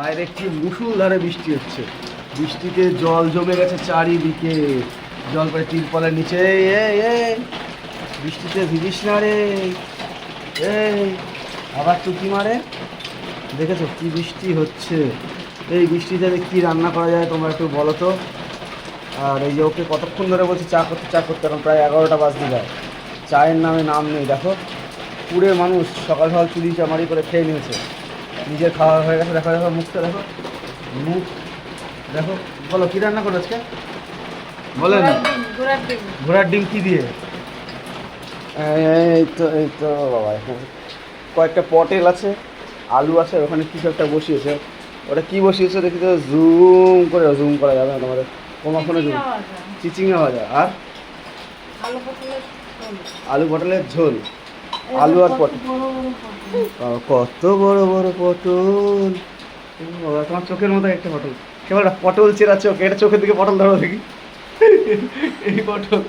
বাইরে কি মুষলধারে বৃষ্টি হচ্ছে। বৃষ্টিতে জল জমে গেছে চারিদিকে, জল পড়ে তিরপলের নিচে। এই এই বৃষ্টিতে ভিজিস না রে। এই আবার টুকি মারে। দেখেছো কি বৃষ্টি হচ্ছে। এই বৃষ্টিতে কি রান্না করা যায় তোমরা একটু বলো তো। আর এই যে ওকে কতক্ষণ ধরে বলছি চা করতে চা করতে, এখন প্রায় 11টা বাজতে যায়, চায়ের নামে নাম নেই। দেখো পুরে মানুষ সকাল সকাল চুরি চামারি করে খেয়ে নিয়েছে, নিজের খাওয়া হয়ে গেছে। দেখো দেখো মুখটা দেখো, মুখ দেখো। বলো কী রান্না করো আজকে, বলে না। ঘোড়ার ডিম কি দিয়ে? এই তো বাবা, এখন কয়েকটা পটেল আছে, আলু আছে, ওখানে কিছু একটা বসিয়েছে। ওটা কি বসিয়েছে দেখি তো, জুম করে জুম করা যাবে না তোমাদের তোমার ফোনে। জুম চিচিঙ্গা ভাজা আর আলু পটলের ঝোল। আলু আর পটল, কত বড় বড় পটল। বাবা তোমার চোখের মতো একটা পটল, কেবল পটল চেরা চোখ, এটা চোখের দিকে পটল ধরো দেখি। এই পটল